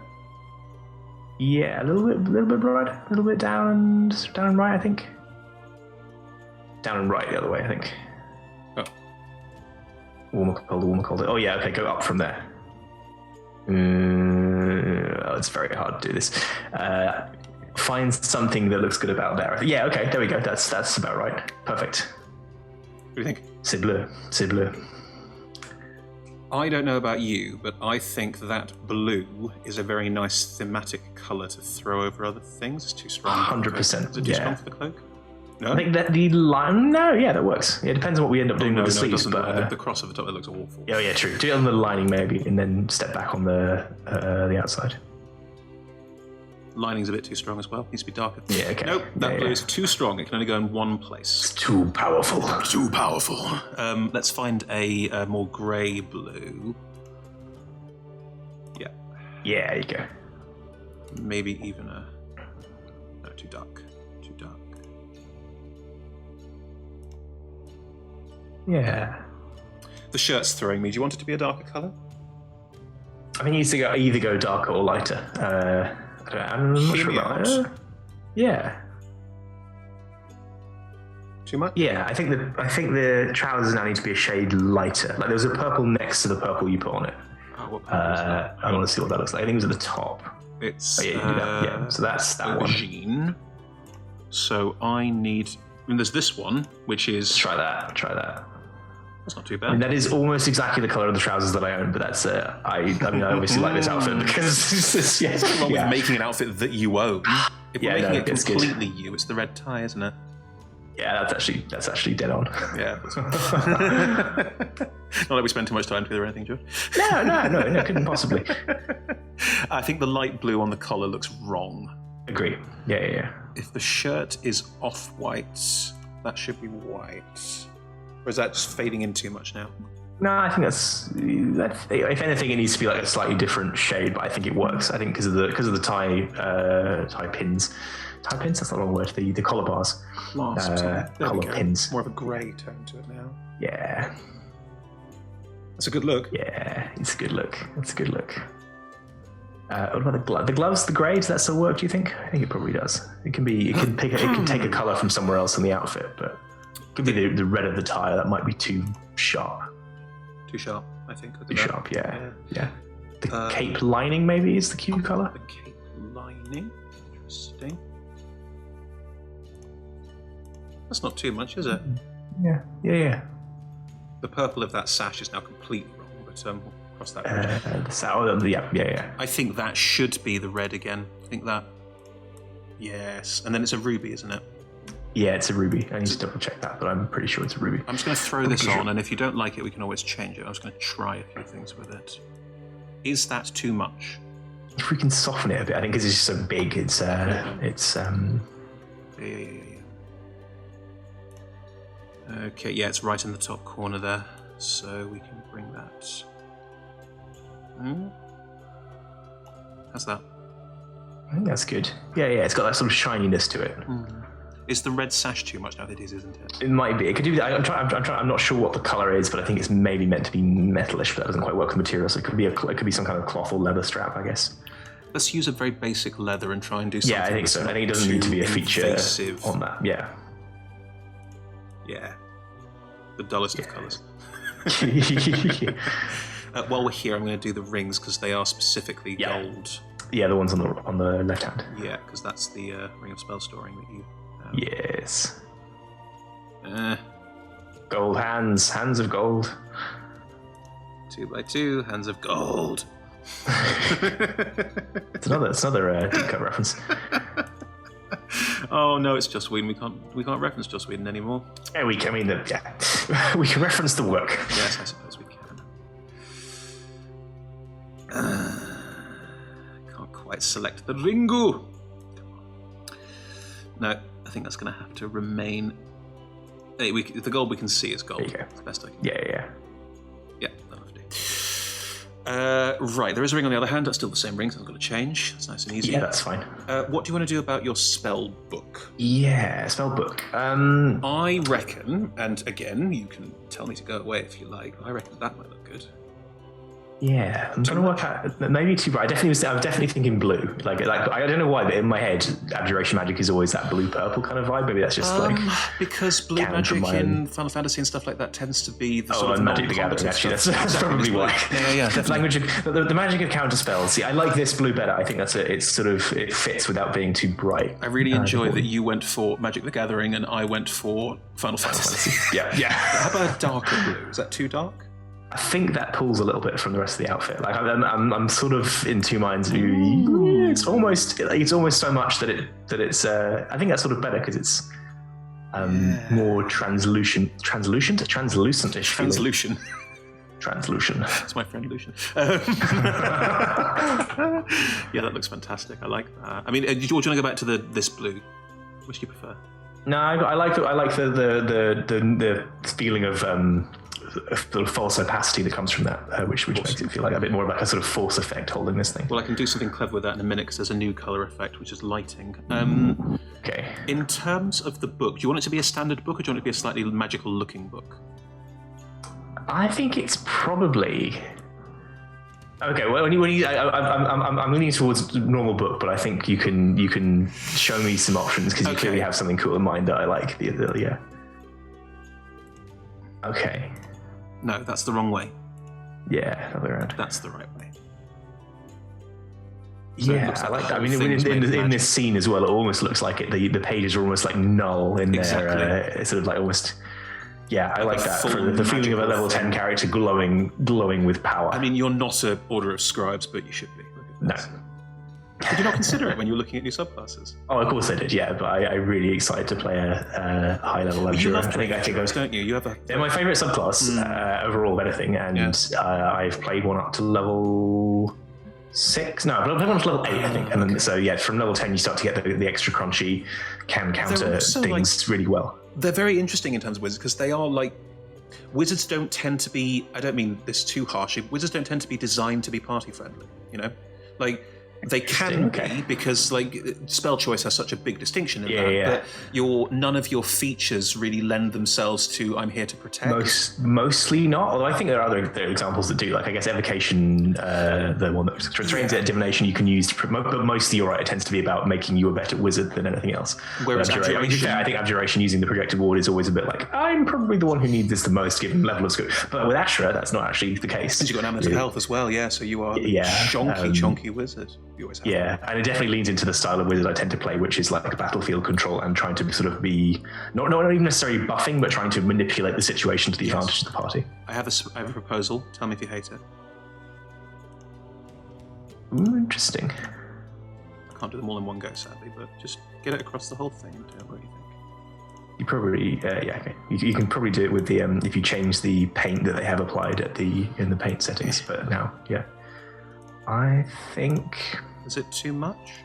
[SPEAKER 2] Yeah, a little bit right, a little bit down and right, I think. Down and right the other way, I think.
[SPEAKER 1] Oh.
[SPEAKER 2] Warmer, colder. Oh yeah, okay, go up from there. It's very hard to do this. Find something that looks good about there. Yeah, okay, there we go. That's about right. Perfect.
[SPEAKER 1] What do you think?
[SPEAKER 2] C'est bleu. C'est bleu.
[SPEAKER 1] I don't know about you, but I think that blue is a very nice thematic colour to throw over other things. It's too strong.
[SPEAKER 2] 100%.
[SPEAKER 1] Is it too strong for the cloak? No?
[SPEAKER 2] I think that the line... No, yeah, that works. Yeah, it depends on what we end up doing with the sleeves.
[SPEAKER 1] But the cross over the top, it looks awful.
[SPEAKER 2] Oh, yeah, true. Do it on the lining, maybe, and then step back on the outside.
[SPEAKER 1] Lining's a bit too strong as well. Needs to be darker.
[SPEAKER 2] Yeah, okay.
[SPEAKER 1] Nope, that blue is too strong. It can only go in one place.
[SPEAKER 2] It's too powerful.
[SPEAKER 1] Too powerful. Let's find a more grey blue. Yeah.
[SPEAKER 2] Yeah, there you go.
[SPEAKER 1] Maybe even a... No, too dark. Too dark.
[SPEAKER 2] Yeah.
[SPEAKER 1] The shirt's throwing me. Do you want it to be a darker colour?
[SPEAKER 2] I think it needs to either go darker or lighter. I'm not sure about that. Yeah.
[SPEAKER 1] Too much?
[SPEAKER 2] Yeah, I think the trousers now need to be a shade lighter. Like there was a purple next to the purple you put on it.
[SPEAKER 1] Oh, what purple is that?
[SPEAKER 2] I want to see what that looks like. I think it was at the top.
[SPEAKER 1] It's
[SPEAKER 2] yeah, you can do that. Yeah, so that's that
[SPEAKER 1] aubergine. One. So I need... there's this one, which is...
[SPEAKER 2] Try that.
[SPEAKER 1] That's not too bad.
[SPEAKER 2] I mean, that is almost exactly the colour of the trousers that I own, but that's I obviously like this outfit because it's
[SPEAKER 1] what's wrong with making an outfit that you own. If we're making it completely you, it's the red tie, isn't it?
[SPEAKER 2] Yeah, that's actually dead on.
[SPEAKER 1] Yeah. Not that we spend too much time together or anything, George.
[SPEAKER 2] No, couldn't possibly.
[SPEAKER 1] I think the light blue on the collar looks wrong.
[SPEAKER 2] Agree. Yeah. If
[SPEAKER 1] the shirt is off-white, that should be white. Or is that just fading in too much now?
[SPEAKER 2] No, I think that's if anything, it needs to be like a slightly different shade, but I think it works. I think because of the tie pins. Tie pins? That's not the wrong word. The collar bars. Collar pins.
[SPEAKER 1] More of a grey tone to it now.
[SPEAKER 2] Yeah.
[SPEAKER 1] That's a good look.
[SPEAKER 2] Yeah, it's a good look. What about the glove? The gloves, the grey, does that still work, do you think? I think it probably does. It can take a colour from somewhere else in the outfit, but it could be the red of the tie. That might be too sharp.
[SPEAKER 1] Too sharp, I think.
[SPEAKER 2] Too sharp, yeah. The cape lining maybe is the cue colour.
[SPEAKER 1] The cape lining, interesting. That's not too much, is it?
[SPEAKER 2] Yeah.
[SPEAKER 1] The purple of that sash is now completely wrong, but we'll cross that bridge.
[SPEAKER 2] Yeah.
[SPEAKER 1] I think that should be the red again. I think that. Yes, and then it's a ruby, isn't it?
[SPEAKER 2] Yeah, it's a ruby. I need to double check that, but I'm pretty sure it's a ruby.
[SPEAKER 1] I'm just going to throw this on, and if you don't like it, we can always change it. I'm just going to try a few things with it. Is that too much?
[SPEAKER 2] If we can soften it a bit, I think because it's just so big, it's
[SPEAKER 1] Yeah. Okay, yeah, it's right in the top corner there, so we can bring that. How's that?
[SPEAKER 2] I think that's good. Yeah, it's got that sort of shininess to it.
[SPEAKER 1] Is the red sash too much now? It is, isn't it?
[SPEAKER 2] It might be. It could do that. I'm not sure what the color is, but I think it's maybe meant to be metalish, but that doesn't quite work with the material. So it could be some kind of cloth or leather strap, I guess.
[SPEAKER 1] Let's use a very basic leather and try and do something.
[SPEAKER 2] Yeah, I think so. I think it doesn't need to be a feature on that. Yeah.
[SPEAKER 1] Yeah. The dullest of colours. While we're here, I'm going to do the rings because they are specifically gold.
[SPEAKER 2] Yeah, the ones on the left hand.
[SPEAKER 1] Yeah, because that's the ring of spell storing that you
[SPEAKER 2] Yes. Gold hands. Hands of gold.
[SPEAKER 1] 2x2, hands of gold.
[SPEAKER 2] It's another deep cut reference.
[SPEAKER 1] Oh no, it's Joss Whedon. We can't reference Joss Whedon anymore.
[SPEAKER 2] Yeah, we can. We can reference the work.
[SPEAKER 1] Yes, I suppose we can. Can't quite select the Ringu. Come on. No, I think that's going to have to remain. Hey, the gold we can see is gold.
[SPEAKER 2] There you go.
[SPEAKER 1] It's the best I can.
[SPEAKER 2] Yeah.
[SPEAKER 1] Yeah, that'll have to do. Right, there is a ring on the other hand. That's still the same ring, so it's got to change. That's nice and easy.
[SPEAKER 2] Yeah, that's fine.
[SPEAKER 1] What do you want to do about your spell book?
[SPEAKER 2] Yeah, spell book.
[SPEAKER 1] I reckon, and again, you can tell me to go away if you like. I reckon that might look good.
[SPEAKER 2] Yeah, I'm trying to work out. Maybe too bright. I was definitely thinking blue. Like I don't know why, but in my head, abjuration magic is always that blue-purple kind of vibe. Maybe that's just
[SPEAKER 1] because blue magic in Final Fantasy and stuff like that tends to be the sort of
[SPEAKER 2] Magic the Gathering. Actually, that's probably why.
[SPEAKER 1] Yeah, definitely.
[SPEAKER 2] The magic of counter spells. See, I like this blue better. I think it fits without being too bright.
[SPEAKER 1] I really enjoy that you went for Magic the Gathering and I went for Final Fantasy.
[SPEAKER 2] Yeah.
[SPEAKER 1] How about a darker blue? Is that too dark?
[SPEAKER 2] I think that pulls a little bit from the rest of the outfit. Like I'm sort of in two minds. It's almost so much that it's. I think that's sort of better because it's more translucent-ish.
[SPEAKER 1] Translucent.
[SPEAKER 2] Translucent.
[SPEAKER 1] That's my friend Lucian. Yeah, that looks fantastic. I like that. I mean, do you want to go back to this blue? Which do you prefer?
[SPEAKER 2] No, I like the feeling of sort of false opacity that comes from that, which makes it feel like a bit more like a sort of force effect holding this thing.
[SPEAKER 1] Well, I can do something clever with that in a minute because there's a new colour effect, which is lighting.
[SPEAKER 2] Okay.
[SPEAKER 1] In terms of the book, do you want it to be a standard book or do you want it to be a slightly magical-looking book?
[SPEAKER 2] I think it's probably... Okay, well, I'm leaning towards normal book, but I think you can show me some options because you clearly have something cool in mind that I like. Yeah. Okay.
[SPEAKER 1] No, that's the wrong way.
[SPEAKER 2] Yeah, other way around.
[SPEAKER 1] That's the right way.
[SPEAKER 2] So I like that. I mean, in this scene as well, it almost looks like the pages are almost like null in there. It's sort of like almost. Yeah, I like that. For the feeling of a level 10 character glowing with power.
[SPEAKER 1] I mean, you're not an order of scribes, but you should be.
[SPEAKER 2] No.
[SPEAKER 1] Did you not consider it when you were looking at new subclasses?
[SPEAKER 2] Oh, of course I did. Yeah, but I'm really excited to play a high level abjurer. I think I was,
[SPEAKER 1] don't you? You have
[SPEAKER 2] they're my favourite subclass overall of anything, and I've played one up to level 6. No, I've played one up to level 8, I think. And then from level 10 you start to get the extra crunchy counter things really well.
[SPEAKER 1] They're very interesting in terms of wizards because they are like wizards don't tend to be. I don't mean this too harshly. Wizards don't tend to be designed to be party friendly. You know, like. They can be because like spell choice has such a big distinction in that. But none of your features really lend themselves to I'm here to protect.
[SPEAKER 2] Mostly not. Although I think there are other examples that do. Like I guess evocation, the one that trains at divination, you can use. But mostly, you're right. It tends to be about making you a better wizard than anything else.
[SPEAKER 1] Whereas abjuration,
[SPEAKER 2] I think abjuration using the projected ward is always a bit like I'm probably the one who needs this the most given level of skill. But with Ashra, that's not actually the case.
[SPEAKER 1] Because you've got an amulet of health as well. Yeah, so you are chonky wizard.
[SPEAKER 2] And it definitely leans into the style of wizard I tend to play, which is like battlefield control and trying to sort of be not even necessarily buffing, but trying to manipulate the situation to the advantage of the party.
[SPEAKER 1] I have a proposal. Tell me if you hate it.
[SPEAKER 2] Ooh, interesting.
[SPEAKER 1] I can't do them all in one go, sadly, but just get it across the whole thing. What do you think?
[SPEAKER 2] You probably, okay. You can probably do it with the if you change the paint that they have applied in the paint settings. But now, I think.
[SPEAKER 1] Is it too much?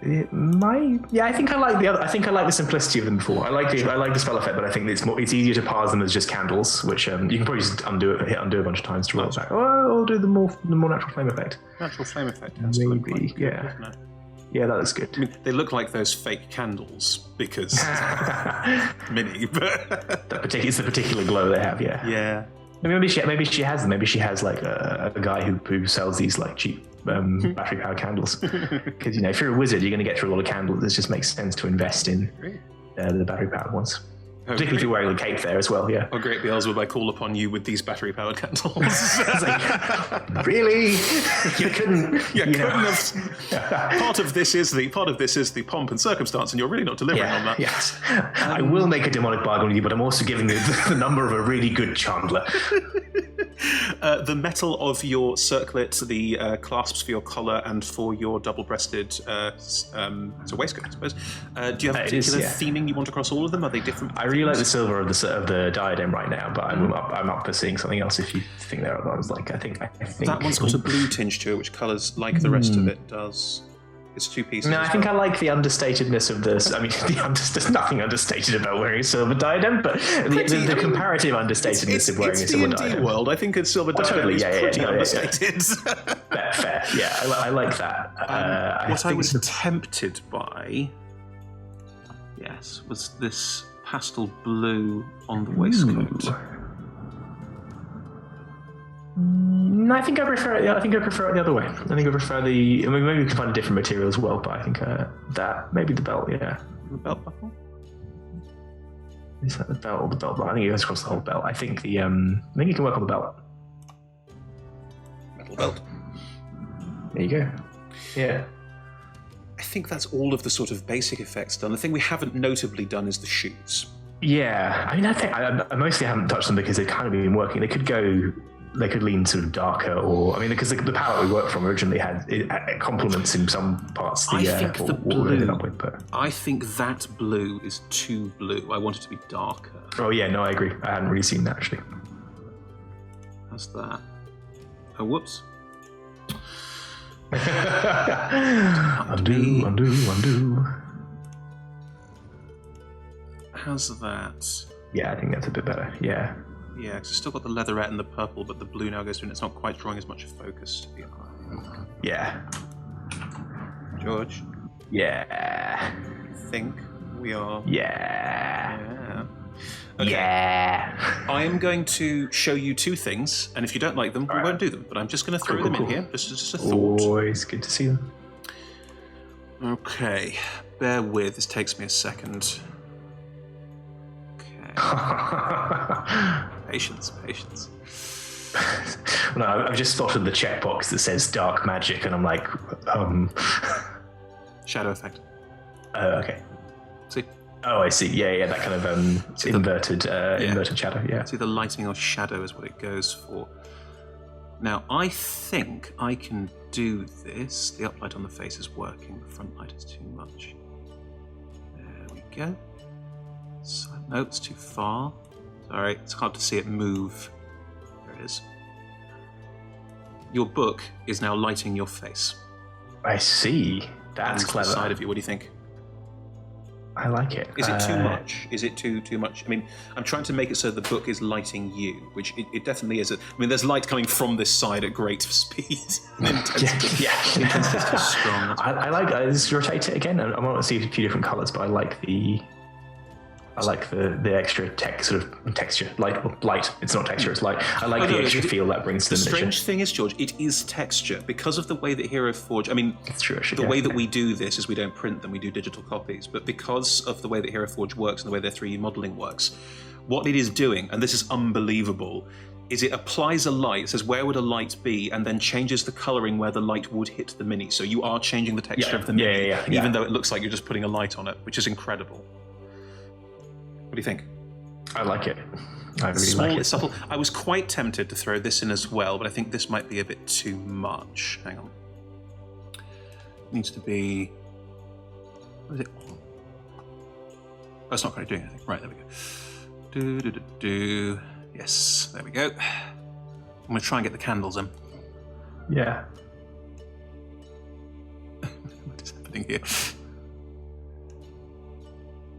[SPEAKER 2] It might. Yeah, I think I like the simplicity of them before. I like the spell effect, but I think it's easier to parse them as just candles, which you can probably just hit undo a bunch of times to roll it back. I'll do the more natural flame effect.
[SPEAKER 1] Natural flame effect.
[SPEAKER 2] Maybe, yeah. Yeah, that looks good.
[SPEAKER 1] I mean, they look like those fake candles because mini, but
[SPEAKER 2] it's the particular glow they have. Yeah.
[SPEAKER 1] Yeah.
[SPEAKER 2] Maybe she has them. Maybe she has like a guy who sells these like cheap battery powered candles. Because if you're a wizard, you're going to get through a lot of candles. It just makes sense to invest in the battery powered ones. Particularly if you're wearing a cape there as well, yeah.
[SPEAKER 1] Oh, great Beelzebub, I call upon you with these battery-powered candles.
[SPEAKER 2] It's like, really? You couldn't...
[SPEAKER 1] Couldn't have... Part of this is the pomp and circumstance, and you're really not delivering on that.
[SPEAKER 2] Yes. I will make a demonic bargain with you, but I'm also giving you the number of a really good chandler.
[SPEAKER 1] The metal of your circlet, the clasps for your collar, and for your double-breasted it's a waistcoat, I suppose. Do you have a particular theming you want across all of them? Are they different?
[SPEAKER 2] I really like the silver of the diadem right now, but I'm up for seeing something else if you think there are ones. Like I think
[SPEAKER 1] that one's got a blue tinge to it, which colours like the rest of it does. It's two pieces.
[SPEAKER 2] No, I think I like the understatedness of this. I mean, there's nothing understated about wearing a silver diadem, but the comparative understatedness of wearing a silver diadem.
[SPEAKER 1] It's D&D world. I think it's silver diadem.
[SPEAKER 2] Totally,
[SPEAKER 1] pretty understated.
[SPEAKER 2] Fair. Yeah, I like that.
[SPEAKER 1] I was tempted by, was this pastel blue on the waistcoat.
[SPEAKER 2] I think I prefer it. I think I prefer it the other way. I think I prefer the. I mean, maybe we can find a different material as well, but I think that maybe the belt. Yeah,
[SPEAKER 1] the belt buckle.
[SPEAKER 2] Is that the belt or the belt? I think it goes across the whole belt. I think the. I think you can work on the belt.
[SPEAKER 1] Metal belt.
[SPEAKER 2] There you go. Yeah.
[SPEAKER 1] I think that's all of the sort of basic effects done. The thing we haven't notably done is the shoes.
[SPEAKER 2] Yeah, I mean, I think I mostly haven't touched them because they've kind of been working. They could lean sort of darker, or I mean, because the palette we worked from originally had it complements in some parts.
[SPEAKER 1] I think the blue.
[SPEAKER 2] But
[SPEAKER 1] I think that blue is too blue. I want it to be darker.
[SPEAKER 2] Oh yeah, no, I agree. I hadn't really seen that actually.
[SPEAKER 1] How's that? Oh, whoops.
[SPEAKER 2] Undo.
[SPEAKER 1] How's that?
[SPEAKER 2] Yeah, I think that's a bit better. Yeah.
[SPEAKER 1] Yeah, because it's still got the leatherette and the purple, but the blue now goes through and it's not quite drawing as much focus to the eye.
[SPEAKER 2] Yeah.
[SPEAKER 1] George?
[SPEAKER 2] Yeah.
[SPEAKER 1] I think we are...
[SPEAKER 2] Yeah.
[SPEAKER 1] Okay.
[SPEAKER 2] Yeah.
[SPEAKER 1] I am going to show you two things, and if you don't like them, we won't do them, but I'm just going to throw them in here. Just a thought.
[SPEAKER 2] Always good to see them.
[SPEAKER 1] Okay. Bear with. This takes me a second. Patience.
[SPEAKER 2] No, I've just spotted the checkbox that says dark magic, and I'm like,
[SPEAKER 1] Shadow effect.
[SPEAKER 2] Oh, okay.
[SPEAKER 1] See?
[SPEAKER 2] Oh, I see. Yeah, that kind of inverted shadow. Yeah.
[SPEAKER 1] See, the lighting or shadow is what it goes for. Now, I think I can do this. The uplight on the face is working. The front light is too much. There we go. No, it's too far. Sorry, it's hard to see it move. There it is. Your book is now lighting your face.
[SPEAKER 2] I see. That's clever.
[SPEAKER 1] The side of you. What do you think?
[SPEAKER 2] I like it.
[SPEAKER 1] Is it too much? Is it too much? I mean, I'm trying to make it so the book is lighting you, which it definitely is. I mean, there's light coming from this side at great speed. Intensity.
[SPEAKER 2] Yeah.
[SPEAKER 1] The intensity is too strong.
[SPEAKER 2] I like. Just rotate it again. I want to see a few different colours, but I like the extra sort of texture. Light. It's not texture, it's light. I like the extra feel that brings to the miniature.
[SPEAKER 1] The strange thing is, George, it is texture. Because of the way that Hero Forge... I mean,
[SPEAKER 2] it's true, actually,
[SPEAKER 1] the way that we do this is we don't print them, we do digital copies. But because of the way that Hero Forge works and the way their 3D modelling works, what it is doing, and this is unbelievable, is it applies a light, says where would a light be, and then changes the colouring where the light would hit the mini. So you are changing the texture of the mini, even though it looks like you're just putting a light on it, which is incredible. What do you think?
[SPEAKER 2] I like it. I really like it.
[SPEAKER 1] It's subtle. I was quite tempted to throw this in as well, but I think this might be a bit too much. Hang on. It needs to be... What is it? Oh, it's not quite doing anything. Right, there we go. Yes, there we go. I'm going to try and get the candles in.
[SPEAKER 2] Yeah.
[SPEAKER 1] What is happening here?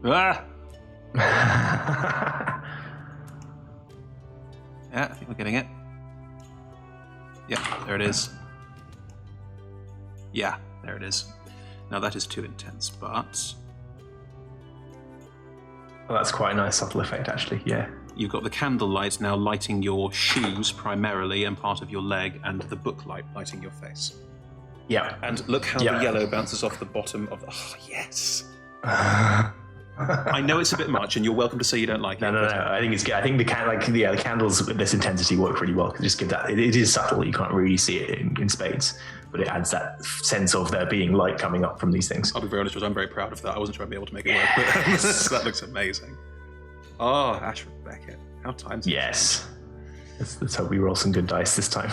[SPEAKER 1] Ah! Yeah, I think we're getting it. Yeah, there it is. Yeah, there it is. Now that is too intense, but...
[SPEAKER 2] Well, that's quite a nice subtle effect, actually, yeah.
[SPEAKER 1] You've got the candle light now lighting your shoes primarily and part of your leg, and the book light lighting your face.
[SPEAKER 2] Yeah.
[SPEAKER 1] And look how the yellow bounces off the bottom of the... Oh, yes! I know it's a bit much, and you're welcome to say you don't like it.
[SPEAKER 2] No. I think it's good. I think the candles with this intensity work really well. Just give that. It is subtle. You can't really see it in spades, but it adds that sense of there being light coming up from these things.
[SPEAKER 1] I'll be very honest with you, I'm very proud of that. I wasn't sure I'd be able to make it work, but that looks amazing. Oh, Ashra Beckett. How times.
[SPEAKER 2] Yes. Let's hope we roll some good dice this time.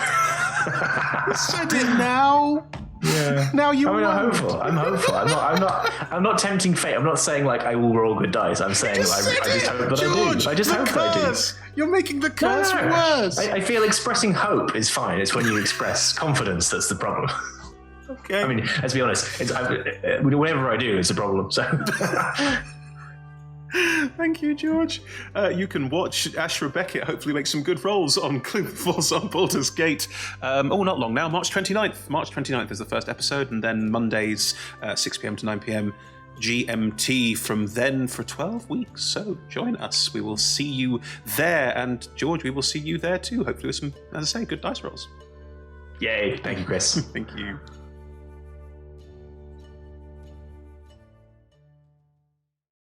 [SPEAKER 1] You said it now.
[SPEAKER 2] Yeah.
[SPEAKER 1] Now you.
[SPEAKER 2] I'm hopeful. I'm not tempting fate. I'm not saying like I will roll good dice. I'm saying I just hope that
[SPEAKER 1] George,
[SPEAKER 2] I do. I just hope that I do.
[SPEAKER 1] You're making the curse worse.
[SPEAKER 2] I feel expressing hope is fine. It's when you express confidence that's the problem.
[SPEAKER 1] Okay.
[SPEAKER 2] I mean, let's be honest. Whatever I do, it's a problem. So.
[SPEAKER 1] Thank you, George. You can watch Ashra Beckett hopefully make some good rolls on Gloom Falls on Baldur's Gate. Not long now, March 29th. March 29th is the first episode, and then Mondays, 6 p.m. to 9 p.m. GMT from then for 12 weeks. So join us. We will see you there. And George, we will see you there too. Hopefully with some, as I say, good dice rolls.
[SPEAKER 2] Yay. Thank you, Chris.
[SPEAKER 1] Thank you.